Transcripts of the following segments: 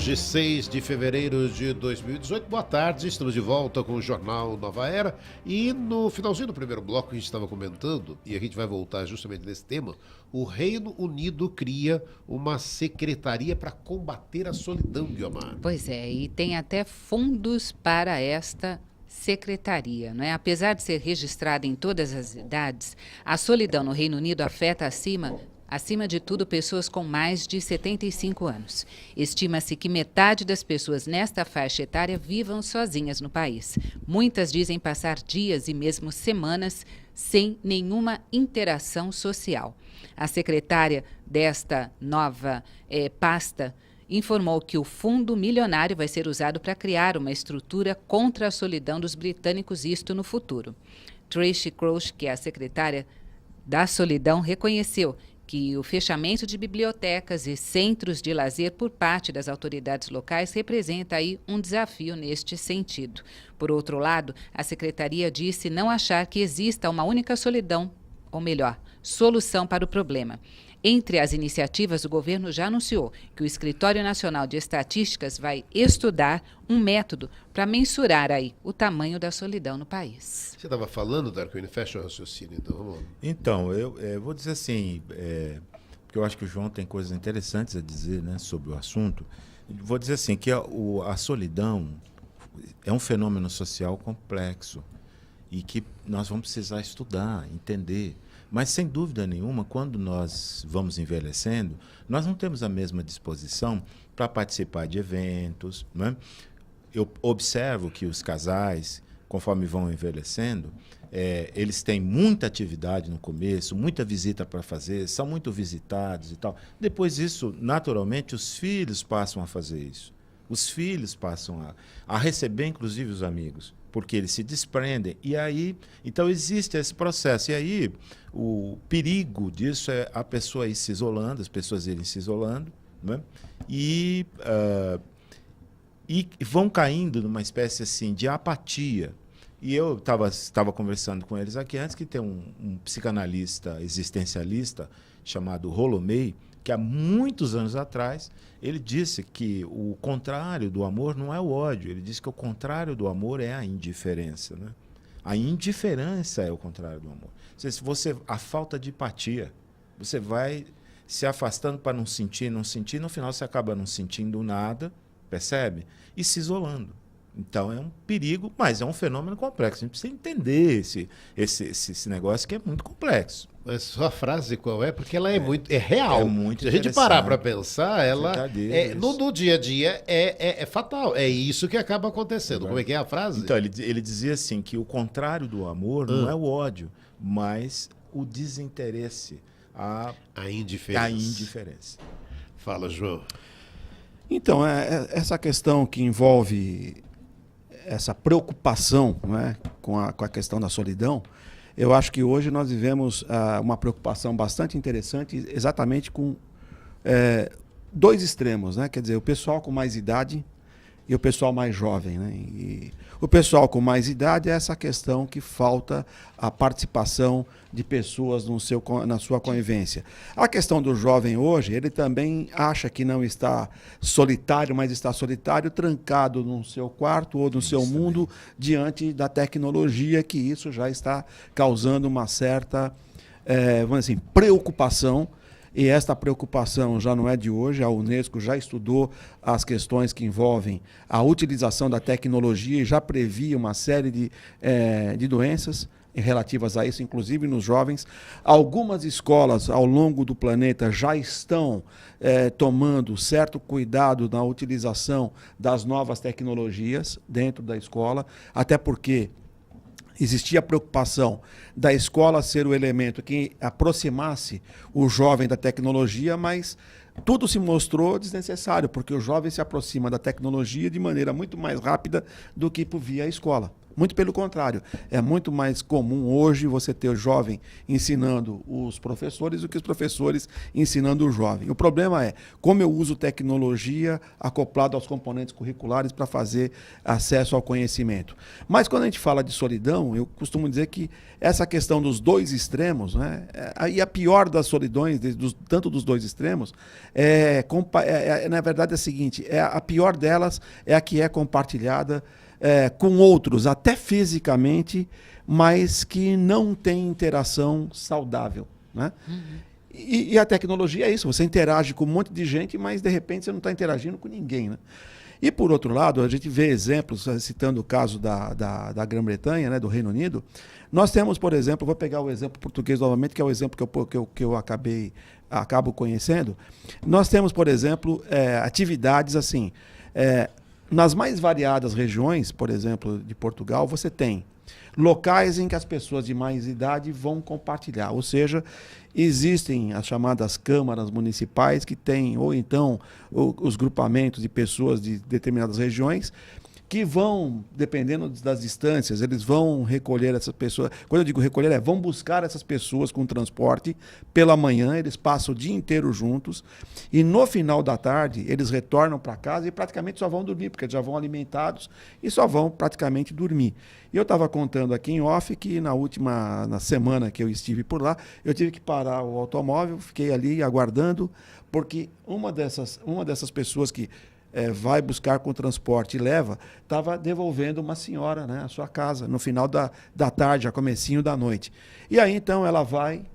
Hoje, 6 de fevereiro de 2018, boa tarde, estamos de volta com o Jornal Nova Era e no finalzinho do primeiro bloco a gente estava comentando, e a gente vai voltar justamente nesse tema, o Reino Unido cria uma secretaria para combater a solidão, Guiomar. Pois é, e tem até fundos para esta secretaria, não é? Apesar de ser registrada em todas as idades, a solidão no Reino Unido afeta acima de tudo, pessoas com mais de 75 anos. Estima-se que metade das pessoas nesta faixa etária vivam sozinhas no país. Muitas dizem passar dias e mesmo semanas sem nenhuma interação social. A secretária desta nova pasta informou que o fundo milionário vai ser usado para criar uma estrutura contra a solidão dos britânicos, isto no futuro. Tracy Crouch, que é a secretária da solidão, reconheceu que o fechamento de bibliotecas e centros de lazer por parte das autoridades locais representa aí um desafio neste sentido. Por outro lado, a secretaria disse não achar que exista uma única solução para o problema. Entre as iniciativas, o governo já anunciou que o Escritório Nacional de Estatísticas vai estudar um método para mensurar aí o tamanho da solidão no país. Você estava falando, Darquini, fecha o raciocínio, então vamos lá. Então, eu vou dizer assim, porque eu acho que o João tem coisas interessantes a dizer, né, sobre o assunto. Vou dizer assim, que a solidão é um fenômeno social complexo e que nós vamos precisar estudar, entender. Mas, sem dúvida nenhuma, quando nós vamos envelhecendo, nós não temos a mesma disposição para participar de eventos, né? Eu observo que os casais, conforme vão envelhecendo, eles têm muita atividade no começo, muita visita para fazer, são muito visitados e tal. Depois disso, naturalmente, os filhos passam a fazer isso. Os filhos passam a receber, inclusive, os amigos, porque eles se desprendem. E aí, então existe esse processo. E aí, o perigo disso é a pessoa ir se isolando, as pessoas irem se isolando, né? E vão caindo numa espécie assim de apatia. E eu estava conversando com eles aqui antes, que tem um psicanalista existencialista chamado Rollo May, que há muitos anos atrás ele disse que o contrário do amor não é o ódio. Ele disse que o contrário do amor é a indiferença, né? A indiferença é o contrário do amor. A falta de empatia. Você vai se afastando para não sentir, no final você acaba não sentindo nada, percebe? E se isolando. Então é um perigo, mas é um fenômeno complexo. A gente precisa entender esse negócio que é muito complexo. Mas sua frase qual é? Porque ela é real. É muito Se a gente parar para pensar, ela no dia a dia é fatal. É isso que acaba acontecendo. Como é que é a frase? Então, ele dizia assim que o contrário do amor não é o ódio, mas o desinteresse, a indiferença. Fala, João. Então, essa questão que envolve essa preocupação, né, com a questão da solidão, eu acho que hoje nós vivemos uma preocupação bastante interessante, exatamente com dois extremos, né? Quer dizer, o pessoal com mais idade e o pessoal mais jovem, né? E o pessoal com mais idade é essa questão que falta a participação de pessoas na sua convivência. A questão do jovem hoje, ele também acha que não está solitário, mas está solitário, trancado no seu quarto ou no seu mundo, diante da tecnologia, que isso já está causando uma certa, vamos dizer assim, preocupação. E esta preocupação já não é de hoje, a Unesco já estudou as questões que envolvem a utilização da tecnologia e já previa uma série de doenças relativas a isso, inclusive nos jovens. Algumas escolas ao longo do planeta já estão tomando certo cuidado na utilização das novas tecnologias dentro da escola, até porque existia a preocupação da escola ser o elemento que aproximasse o jovem da tecnologia, mas tudo se mostrou desnecessário, porque o jovem se aproxima da tecnologia de maneira muito mais rápida do que por via escola. Muito pelo contrário. É muito mais comum hoje você ter o jovem ensinando os professores do que os professores ensinando o jovem. O problema é como eu uso tecnologia acoplado aos componentes curriculares para fazer acesso ao conhecimento. Mas quando a gente fala de solidão, eu costumo dizer que essa questão dos dois extremos, né, e a pior das solidões, tanto dos dois extremos, na verdade é a seguinte, a pior delas é a que é compartilhada com outros, até fisicamente, mas que não tem interação saudável, né? Uhum. E a tecnologia é isso, você interage com um monte de gente, mas de repente você não está interagindo com ninguém, né? E por outro lado, a gente vê exemplos, citando o caso da Grã-Bretanha, né, do Reino Unido, nós temos, por exemplo, vou pegar o exemplo português novamente, que é o exemplo que eu acabo conhecendo. Nós temos, por exemplo, atividades assim, nas mais variadas regiões, por exemplo, de Portugal, você tem locais em que as pessoas de mais idade vão compartilhar, ou seja, existem as chamadas câmaras municipais que têm, ou então os grupamentos de pessoas de determinadas regiões que vão, dependendo das distâncias, eles vão recolher essas pessoas. Quando eu digo recolher, vão buscar essas pessoas com transporte pela manhã, eles passam o dia inteiro juntos e no final da tarde eles retornam para casa e praticamente só vão dormir, porque eles já vão alimentados e só vão praticamente dormir. E eu estava contando aqui em off que na semana que eu estive por lá, eu tive que parar o automóvel, fiquei ali aguardando, porque uma dessas pessoas que vai buscar com transporte e leva, estava devolvendo uma senhora, né, à sua casa, no final da tarde, a comecinho da noite. E aí, então, ela vai,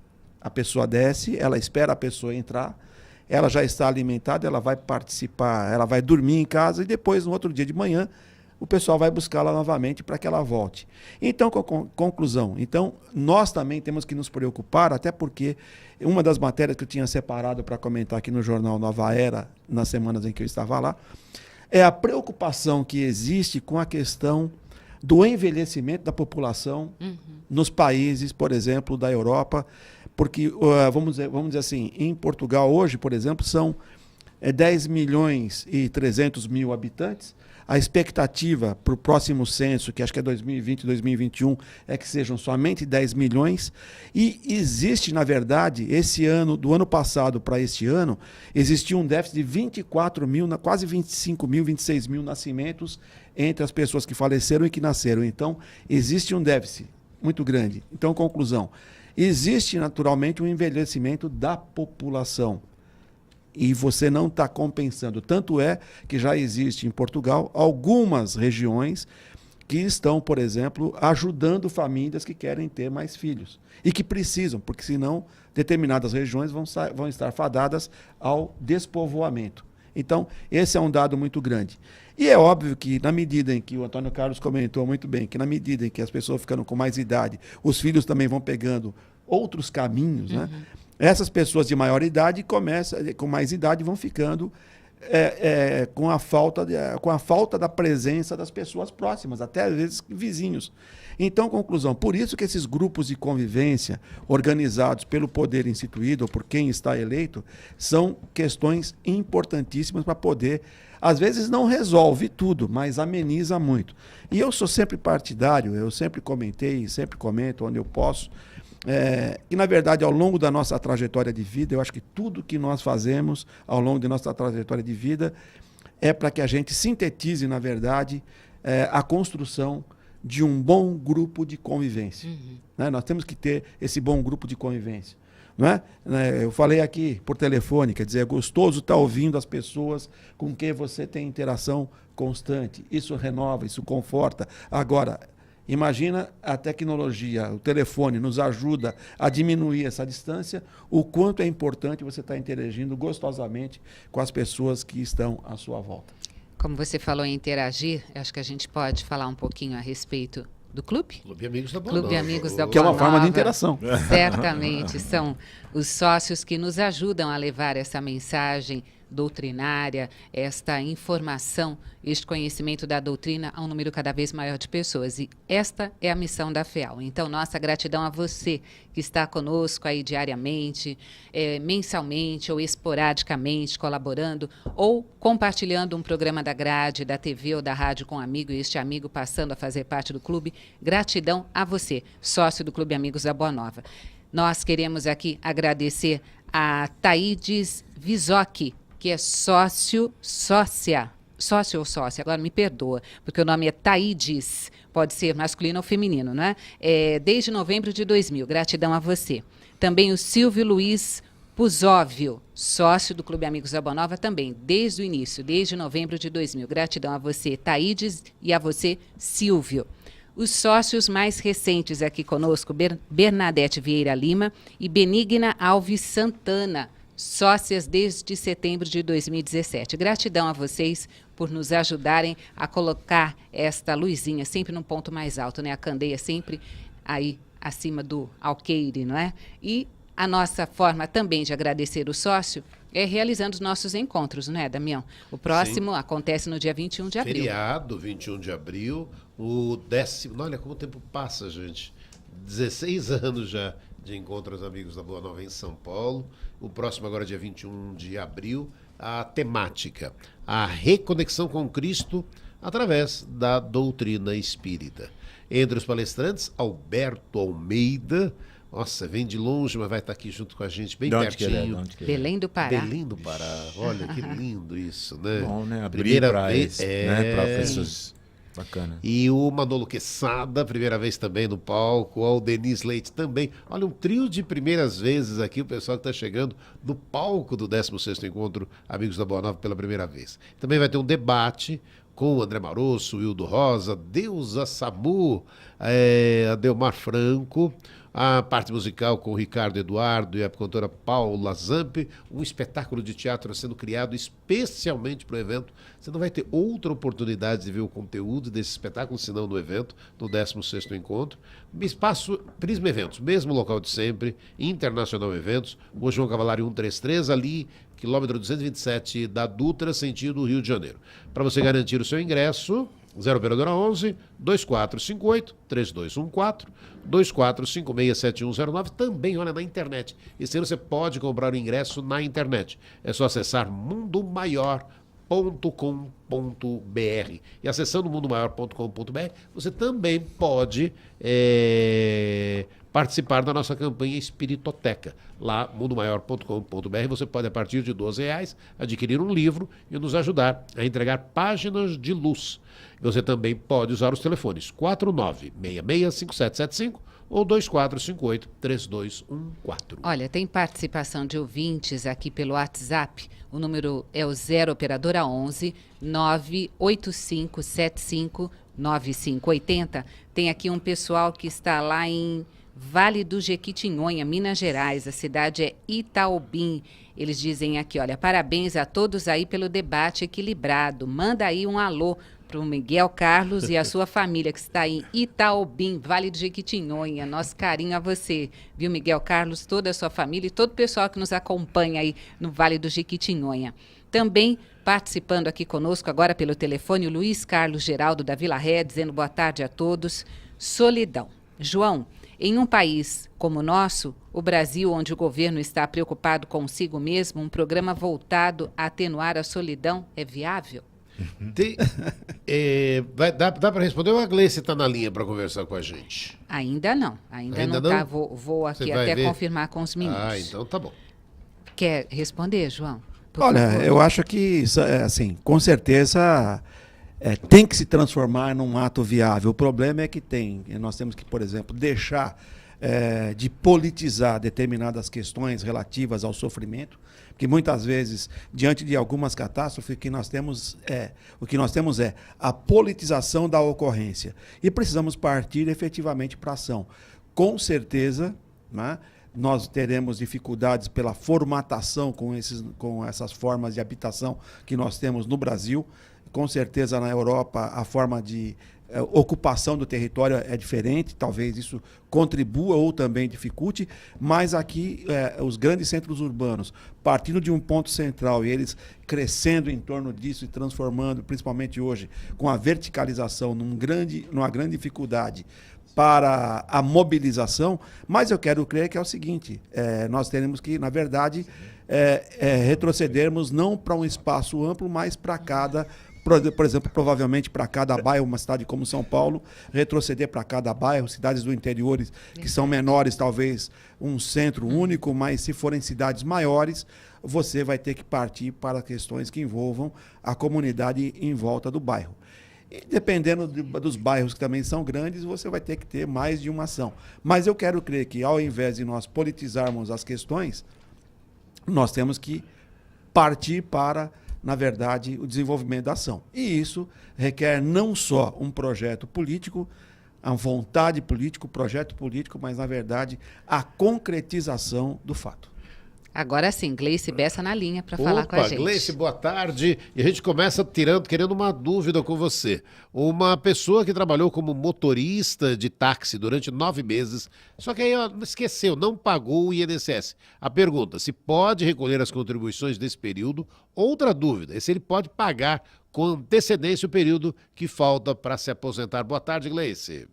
a pessoa desce, ela espera a pessoa entrar, ela já está alimentada, ela vai participar, ela vai dormir em casa e depois, no outro dia de manhã, o pessoal vai buscá-la novamente para que ela volte. Então, conclusão. Então, nós também temos que nos preocupar, até porque uma das matérias que eu tinha separado para comentar aqui no jornal Nova Era, nas semanas em que eu estava lá, é a preocupação que existe com a questão do envelhecimento da população nos países, por exemplo, da Europa, porque, vamos dizer assim, em Portugal hoje, por exemplo, são 10 milhões e 300 mil habitantes. A expectativa para o próximo censo, que acho que é 2020 e 2021, é que sejam somente 10 milhões. E existe, na verdade, esse ano, do ano passado para este ano, existiu um déficit de 24 mil, quase 25 mil, 26 mil nascimentos entre as pessoas que faleceram e que nasceram. Então, existe um déficit muito grande. Então, conclusão, existe naturalmente um envelhecimento da população. E você não está compensando. Tanto é que já existe em Portugal algumas regiões que estão, por exemplo, ajudando famílias que querem ter mais filhos. E que precisam, porque senão determinadas regiões vão estar fadadas ao despovoamento. Então, esse é um dado muito grande. E é óbvio que, na medida em que o Antônio Carlos comentou muito bem, que na medida em que as pessoas ficando com mais idade, os filhos também vão pegando outros caminhos, né? Essas pessoas de maior idade com mais idade vão ficando com a falta da presença das pessoas próximas, até às vezes vizinhos. Então, conclusão, por isso que esses grupos de convivência organizados pelo poder instituído ou por quem está eleito são questões importantíssimas para poder, às vezes não resolve tudo, mas ameniza muito. E eu sou sempre partidário, eu sempre comentei, sempre comento onde eu posso, e, na verdade, ao longo da nossa trajetória de vida, eu acho que tudo que nós fazemos ao longo de nossa trajetória de vida é para que a gente sintetize, na verdade, a construção de um bom grupo de convivência. Né? Nós temos que ter esse bom grupo de convivência. Não é? Eu falei aqui por telefone, quer dizer, é gostoso estar ouvindo as pessoas com quem você tem interação constante. Isso renova, isso conforta. Agora, imagina a tecnologia, o telefone nos ajuda a diminuir essa distância, o quanto é importante você estar interagindo gostosamente com as pessoas que estão à sua volta. Como você falou em interagir, acho que a gente pode falar um pouquinho a respeito do clube? Clube Amigos da Boa Clube Nova. Amigos da Boa Que é uma Nova. forma de interação. Certamente, são os sócios que nos ajudam a levar essa mensagem doutrinária, esta informação, este conhecimento da doutrina a um número cada vez maior de pessoas. E esta é a missão da FEAL. Então, nossa gratidão a você que está conosco aí diariamente, mensalmente ou esporadicamente, colaborando ou compartilhando um programa da grade, da TV ou da rádio com um amigo, e este amigo passando a fazer parte do clube. Gratidão a você, sócio do Clube Amigos da Boa Nova. Nós queremos aqui agradecer a Thaídes Visocchi, que é sócio ou sócia, agora me perdoa, porque o nome é Thaídes, pode ser masculino ou feminino, não é? Desde novembro de 2000, gratidão a você. Também o Silvio Luiz Puzóvio, sócio do Clube Amigos da Boa Nova também, desde o início, desde novembro de 2000. Gratidão a você, Thaídes, e a você, Silvio. Os sócios mais recentes aqui conosco, Bernadette Vieira Lima e Benigna Alves Santana, sócias desde setembro de 2017. Gratidão a vocês por nos ajudarem a colocar esta luzinha sempre num ponto mais alto, né? A candeia sempre aí acima do alqueire, não é? E a nossa forma também de agradecer o sócio é realizando os nossos encontros, não é, Damião? O próximo acontece no dia 21 de abril. Feriado, 21 de abril, o 10º... Olha como o tempo passa, gente. 16 anos já de Encontros Amigos da Boa Nova em São Paulo. O próximo agora, dia 21 de abril, a temática, a reconexão com Cristo através da doutrina espírita. Entre os palestrantes, Alberto Almeida. Nossa, vem de longe, mas vai estar aqui junto com a gente, bem pertinho. Belém do Pará. Belém do Pará. Olha, que lindo isso, né? Bom, né? Abrir Primeira para vez, né? Para pessoas. Bacana. E o Manolo Quesada, primeira vez também no palco. O Denis Leite também. Olha, um trio de primeiras vezes aqui, o pessoal que está chegando no palco do 16º Encontro Amigos da Boa Nova pela primeira vez. Também vai ter um debate com o André Marosso, Wildo Rosa, Deusa Samu, Adelmar Franco, a parte musical com o Ricardo Eduardo e a cantora Paula Zampi, um espetáculo de teatro sendo criado especialmente para o evento. Você não vai ter outra oportunidade de ver o conteúdo desse espetáculo, senão no evento, no 16º Encontro. Espaço Prisma Eventos, mesmo local de sempre, Internacional Eventos, Rua João Cavalari 133, ali, quilômetro 227 da Dutra, sentido Rio de Janeiro. Para você garantir o seu ingresso, 0 operadora 11 2458 3214 24567109, também, olha, na internet. Esse ano você pode comprar o ingresso na internet. É só acessar mundomaior.com.br. E acessando mundomaior.com.br, você também pode participar da nossa campanha Espiritoteca. Lá, mundomaior.com.br, você pode, a partir de R$12, adquirir um livro e nos ajudar a entregar páginas de luz. Você também pode usar os telefones 49665775 ou 2458-3214. Olha, tem participação de ouvintes aqui pelo WhatsApp. O número é o 0 operadora 11 98575 9580. Tem aqui um pessoal que está lá em Vale do Jequitinhonha, Minas Gerais. A cidade é Itaobim. Eles dizem aqui, olha, parabéns a todos aí pelo debate equilibrado. Manda aí um alô para o Miguel Carlos e a sua família que está em Itaobim, Vale do Jequitinhonha. Nosso carinho a você, viu, Miguel Carlos, toda a sua família e todo o pessoal que nos acompanha aí no Vale do Jequitinhonha. Também participando aqui conosco agora pelo telefone, o Luiz Carlos Geraldo da Vila Ré, dizendo boa tarde a todos. Solidão. João, em um país como o nosso, o Brasil, onde o governo está preocupado consigo mesmo, um programa voltado a atenuar a solidão é viável? Dá para responder ou a Gleice está na linha para conversar com a gente? Ainda não. Ainda não está. Vou aqui até confirmar com os meninos. Ah, então tá bom. Quer responder, João? Olha, eu acho que, assim, com certeza tem que se transformar num ato viável. O problema é que nós temos que, por exemplo, deixar de politizar determinadas questões relativas ao sofrimento, porque muitas vezes, diante de algumas catástrofes, o que nós temos é a politização da ocorrência. E precisamos partir efetivamente para a ação. Com certeza, né, nós teremos dificuldades pela formatação com essas formas de habitação que nós temos no Brasil. Com certeza, na Europa, a forma de ocupação do território é diferente, talvez isso contribua ou também dificulte, mas aqui os grandes centros urbanos, partindo de um ponto central e eles crescendo em torno disso e transformando, principalmente hoje, com a verticalização numa grande dificuldade para a mobilização, mas eu quero crer que é o seguinte, nós teremos que, na verdade, retrocedermos não para um espaço amplo, mas para cada, por exemplo, provavelmente para cada bairro, uma cidade como São Paulo, retroceder para cada bairro, cidades do interior que são menores, talvez um centro único, mas se forem cidades maiores, você vai ter que partir para questões que envolvam a comunidade em volta do bairro. E dependendo dos bairros que também são grandes, você vai ter que ter mais de uma ação. Mas eu quero crer que, ao invés de nós politizarmos as questões, nós temos que partir para, na verdade, o desenvolvimento da ação. E isso requer não só um projeto político, a vontade política, o projeto político, mas, na verdade, a concretização do fato. Agora sim, Gleice Bessa na linha para falar com a gente. Gleice, boa tarde. E a gente começa querendo uma dúvida com você. Uma pessoa que trabalhou como motorista de táxi durante 9 meses, só que aí esqueceu, não pagou o INSS. A pergunta, se pode recolher as contribuições desse período? Outra dúvida, é se ele pode pagar com antecedência o período que falta para se aposentar. Boa tarde, Gleice.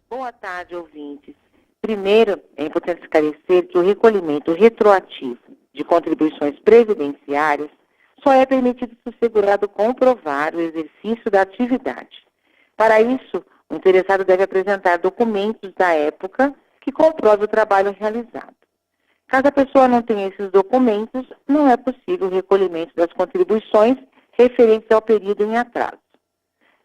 Boa tarde, ouvintes. Primeiro, é importante esclarecer que o recolhimento retroativo de contribuições previdenciárias só é permitido se o segurado comprovar o exercício da atividade. Para isso, o interessado deve apresentar documentos da época que comprovem o trabalho realizado. Caso a pessoa não tenha esses documentos, não é possível o recolhimento das contribuições referentes ao período em atraso.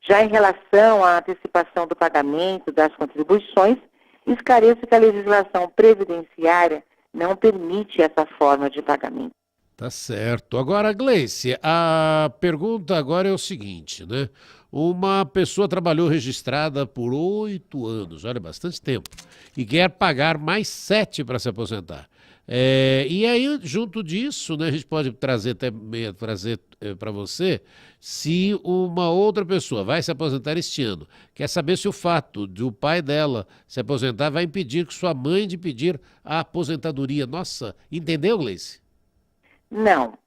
Já em relação à antecipação do pagamento das contribuições, esclareço que a legislação previdenciária não permite essa forma de pagamento. Tá certo. Agora, Gleice, a pergunta agora é o seguinte, né? Uma pessoa trabalhou registrada por 8 anos, olha, bastante tempo, e quer pagar mais 7 para se aposentar. E aí, junto disso, né, a gente pode trazer para você se uma outra pessoa vai se aposentar este ano. Quer saber se o fato de o pai dela se aposentar vai impedir que sua mãe de pedir a aposentadoria. Nossa, entendeu, Gleice? Não.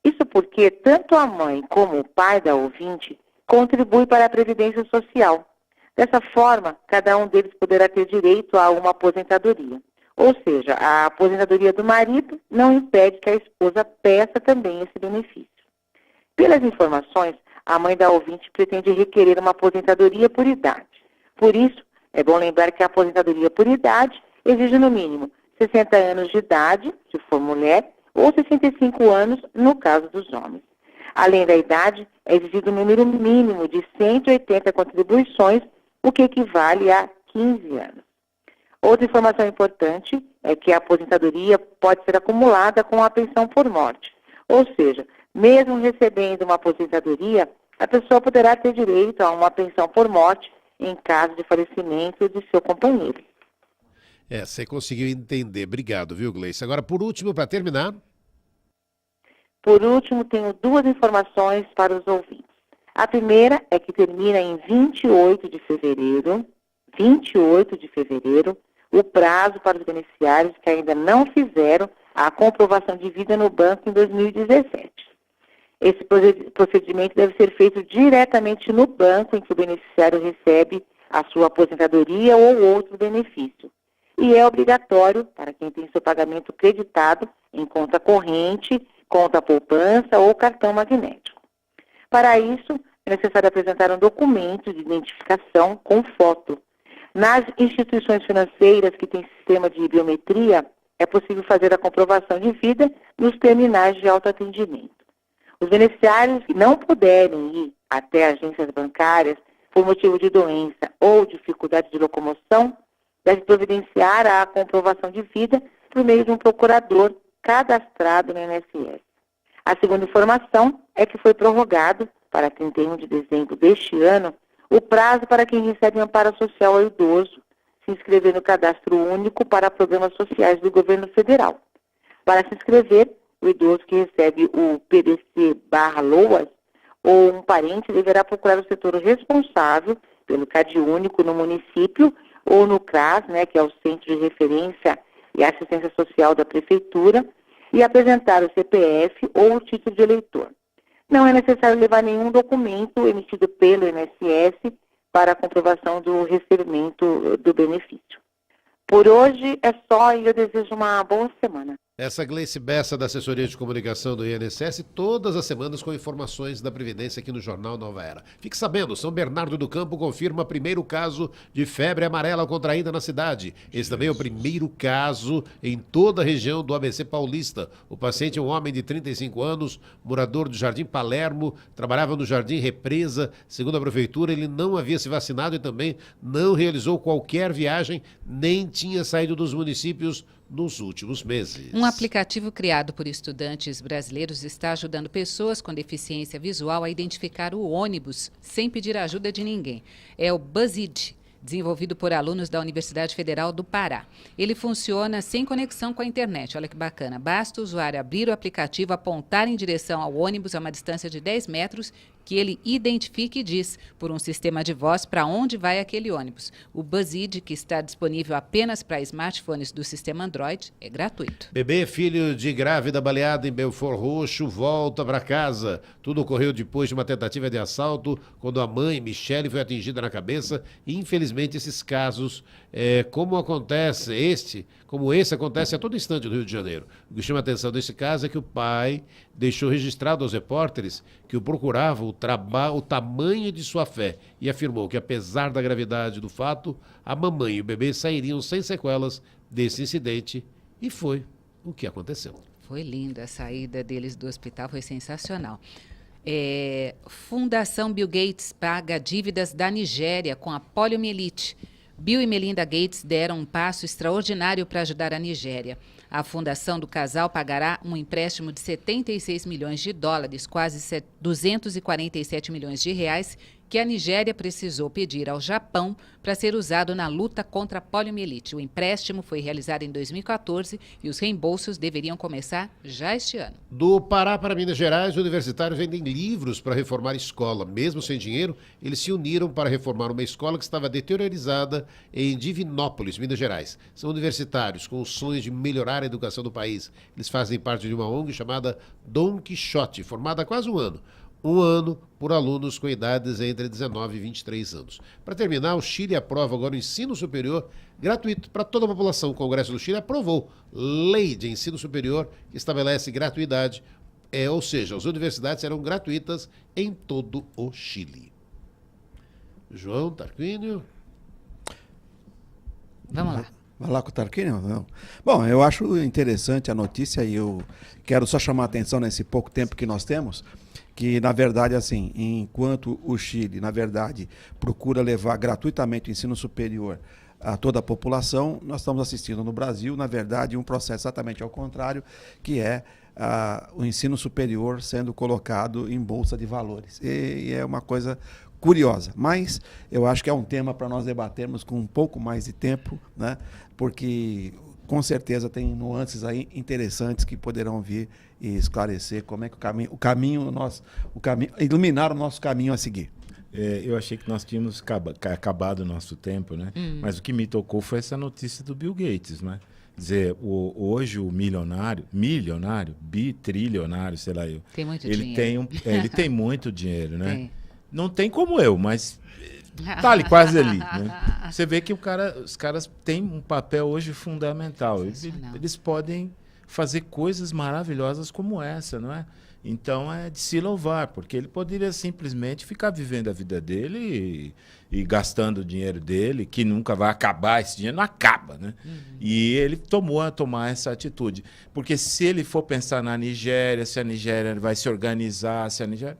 Isso porque tanto a mãe como o pai da ouvinte contribuem para a Previdência Social. Dessa forma, cada um deles poderá ter direito a uma aposentadoria. Ou seja, a aposentadoria do marido não impede que a esposa peça também esse benefício. Pelas informações, a mãe da ouvinte pretende requerer uma aposentadoria por idade. Por isso, é bom lembrar que a aposentadoria por idade exige no mínimo 60 anos de idade, se for mulher, ou 65 anos, no caso dos homens. Além da idade, é exigido um número mínimo de 180 contribuições, o que equivale a 15 anos. Outra informação importante é que a aposentadoria pode ser acumulada com a pensão por morte. Ou seja, mesmo recebendo uma aposentadoria, a pessoa poderá ter direito a uma pensão por morte em caso de falecimento de seu companheiro. Você conseguiu entender. Obrigado, viu, Gleice? Agora, por último, para terminar... Por último, tenho 2 informações para os ouvintes. A primeira é que termina em 28 de fevereiro, o prazo para os beneficiários que ainda não fizeram a comprovação de vida no banco em 2017. Esse procedimento deve ser feito diretamente no banco em que o beneficiário recebe a sua aposentadoria ou outro benefício. E é obrigatório para quem tem seu pagamento creditado em conta corrente, conta poupança ou cartão magnético. Para isso, é necessário apresentar um documento de identificação com foto. Nas instituições financeiras que têm sistema de biometria, é possível fazer a comprovação de vida nos terminais de autoatendimento. Os beneficiários que não puderem ir até agências bancárias por motivo de doença ou dificuldade de locomoção, devem providenciar a comprovação de vida por meio de um procurador cadastrado no INSS. A segunda informação é que foi prorrogado, para 31 de dezembro deste ano, o prazo para quem recebe amparo social ao idoso se inscrever no cadastro único para programas sociais do governo federal. Para se inscrever, o idoso que recebe o PDC/LOAS ou um parente deverá procurar o setor responsável pelo CadÚnico no município ou no CRAS, né, que é o Centro de Referência e Assistência Social da Prefeitura, e apresentar o CPF ou o título de eleitor. Não é necessário levar nenhum documento emitido pelo INSS para a comprovação do recebimento do benefício. Por hoje é só e eu desejo uma boa semana. Essa Gleice Bessa, da Assessoria de Comunicação do INSS, todas as semanas com informações da Previdência aqui no Jornal Nova Era. Fique sabendo, São Bernardo do Campo confirma primeiro caso de febre amarela contraída na cidade. Esse também é o primeiro caso em toda a região do ABC Paulista. O paciente é um homem de 35 anos, morador do Jardim Palermo, trabalhava no Jardim Represa. Segundo a Prefeitura, ele não havia se vacinado e também não realizou qualquer viagem, nem tinha saído dos municípios nos últimos meses. Um aplicativo criado por estudantes brasileiros está ajudando pessoas com deficiência visual a identificar o ônibus sem pedir ajuda de ninguém. É o BuzzID, desenvolvido por alunos da Universidade Federal do Pará. Ele funciona sem conexão com a internet. Olha que bacana. Basta o usuário abrir o aplicativo, apontar em direção ao ônibus a uma distância de 10 metros, que ele identifique e diz, por um sistema de voz, para onde vai aquele ônibus. O BuzzID, que está disponível apenas para smartphones do sistema Android, é gratuito. Bebê, filho de grávida baleada em Belfort Roxo, volta para casa. Tudo ocorreu depois de uma tentativa de assalto, quando a mãe, Michele, foi atingida na cabeça. E, infelizmente, esses casos, como esse acontece a todo instante no Rio de Janeiro. O que chama a atenção desse caso é que o pai deixou registrado aos repórteres que o procurava o tamanho de sua fé e afirmou que, apesar da gravidade do fato, a mamãe e o bebê sairiam sem sequelas desse incidente, e foi o que aconteceu. Foi linda a saída deles do hospital, foi sensacional. Fundação Bill Gates paga dívidas da Nigéria com a poliomielite. Bill e Melinda Gates deram um passo extraordinário para ajudar a Nigéria. A fundação do casal pagará um empréstimo de 76 milhões de dólares, quase 247 milhões de reais, que a Nigéria precisou pedir ao Japão para ser usado na luta contra a poliomielite. O empréstimo foi realizado em 2014 e os reembolsos deveriam começar já este ano. Do Pará para Minas Gerais, universitários vendem livros para reformar escola. Mesmo sem dinheiro, eles se uniram para reformar uma escola que estava deteriorizada em Divinópolis, Minas Gerais. São universitários com os sonhos de melhorar a educação do país. Eles fazem parte de uma ONG chamada Dom Quixote, formada há quase um ano. Um ano por alunos com idades entre 19 e 23 anos. Para terminar, o Chile aprova agora o ensino superior gratuito para toda a população. O Congresso do Chile aprovou lei de ensino superior que estabelece gratuidade, ou seja, as universidades serão gratuitas em todo o Chile. João Tarquínio. Vamos lá. Vai lá com o Tarquínio? Não. Bom, eu acho interessante a notícia e eu quero só chamar a atenção nesse pouco tempo que nós temos, que, na verdade, assim, enquanto o Chile, na verdade, procura levar gratuitamente o ensino superior a toda a população, nós estamos assistindo no Brasil, na verdade, um processo exatamente ao contrário, que é o ensino superior sendo colocado em bolsa de valores. E é uma coisa curiosa, mas eu acho que é um tema para nós debatermos com um pouco mais de tempo, né? Porque com certeza tem nuances aí interessantes que poderão vir e esclarecer como é que iluminar o nosso caminho a seguir. Eu achei que nós tínhamos acabado o nosso tempo, né? Mas o que me tocou foi essa notícia do Bill Gates, né? Dizer, hoje o milionário, bitrilionário, sei lá eu. Tem muito ele dinheiro. Ele tem muito dinheiro, né? Tem. Não tem como eu, mas tá ali, quase ali, né? Você vê que os caras têm um papel hoje fundamental. Eles podem fazer coisas maravilhosas como essa, não é? Então é de se louvar, porque ele poderia simplesmente ficar vivendo a vida dele e gastando o dinheiro dele, que nunca vai acabar, esse dinheiro não acaba, né? E ele tomar essa atitude. Porque se ele for pensar na Nigéria, se a Nigéria vai se organizar, se a Nigéria...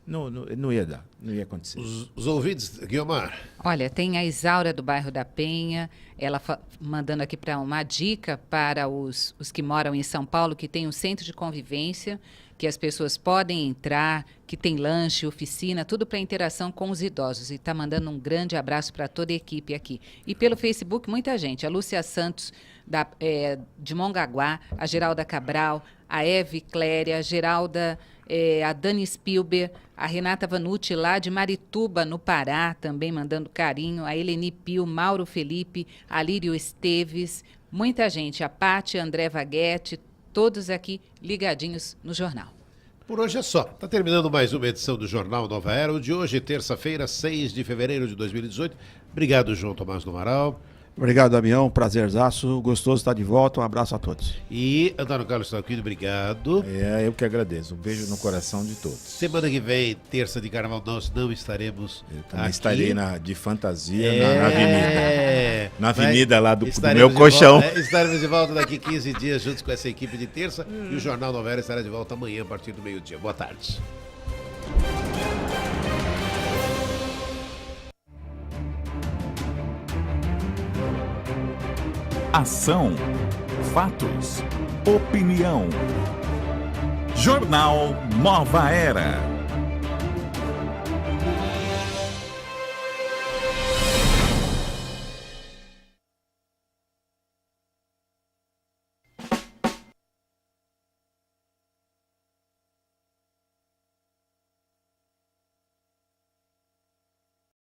Não ia dar, não ia acontecer. Os ouvintes, Guiomar. Olha, tem a Isaura do bairro da Penha, ela mandando aqui para uma dica para os que moram em São Paulo, que tem um centro de convivência, que as pessoas podem entrar, que tem lanche, oficina, tudo para interação com os idosos. E está mandando um grande abraço para toda a equipe aqui. E pelo Facebook, muita gente. A Lúcia Santos, de Mongaguá, a Geralda Cabral, a Eve Cléria, a Geralda a Dani Spielber, a Renata Vanucci lá de Marituba, no Pará, também mandando carinho, a Eleni Pio, Mauro Felipe, a Lírio Esteves, muita gente, a Pátia, André Vaguete, todos aqui ligadinhos no jornal. Por hoje é só. Está terminando mais uma edição do Jornal Nova Era, o de hoje, terça-feira, 6 de fevereiro de 2018. Obrigado, João Tomás do Amaral. Obrigado, Damião. Prazerzaço. Gostoso estar de volta. Um abraço a todos. E Antônio Carlos Salquino, obrigado. Eu que agradeço. Um beijo no coração de todos. Semana que vem, terça de carnaval, nós não estaremos Eu também aqui. estarei de fantasia na avenida. Na avenida lá do Estaremos meu de colchão. volta, estaremos de volta daqui 15 dias juntos com essa equipe de terça. E o Jornal Nova Era estará de volta amanhã a partir do meio-dia. Boa tarde. Ação, fatos, opinião. Jornal Nova Era.